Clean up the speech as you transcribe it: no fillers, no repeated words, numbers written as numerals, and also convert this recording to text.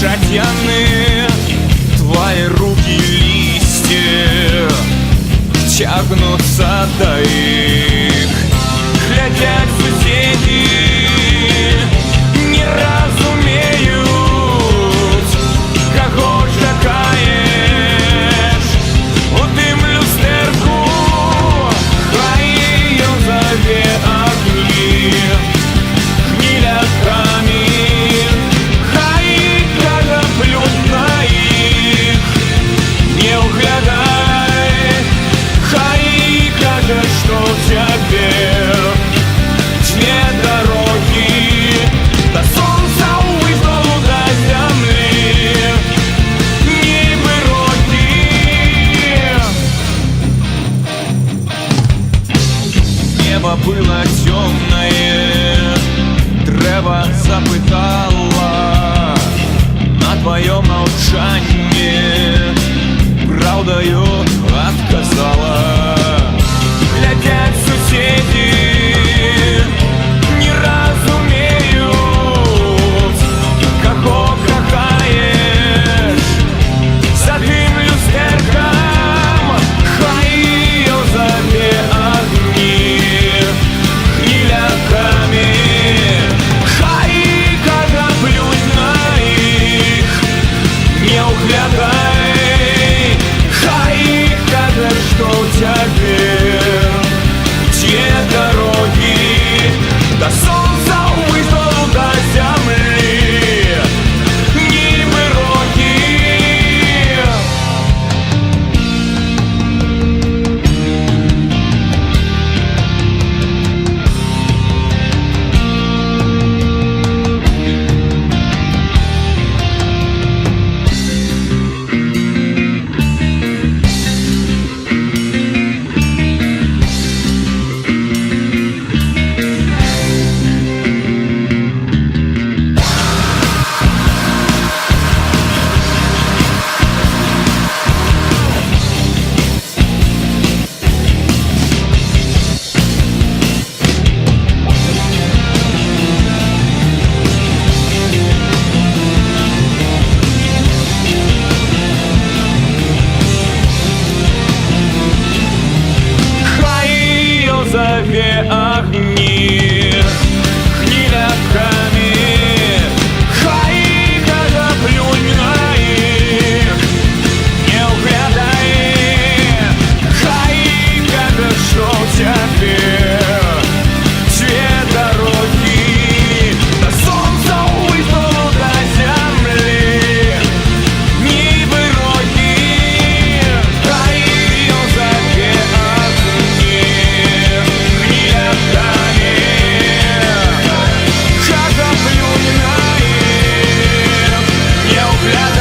жадяны твои руки, листья тягнутся до их. Глядят соседи, не разумеют, кого чекаешь у тим люстерку, хай ее зове огни гнилятками, хай плюнь на их, не углядай, хай кажет, что тебе две дороги, до солнца вышел до земли, ніби роки. Небо было темное, древо запытало на твоем молчании, правдою отказала. Глядят соседи, не разумеют, кого кохаешь за тим люстерком, хай ее зове огни гнилятками, хай кажа плюнь на их, не углядай, хай кажет, что тебе две дороги, до солнца вышел до земли, ніби роки. Зове огни гнилятками, хай кажа плюнь на их, не углядай, хай кажет, что тебе две дороги, до солнца вышел до земли, ніби роки, хай ее зове огни гнилятками, кажа плюнь на их, не углядай.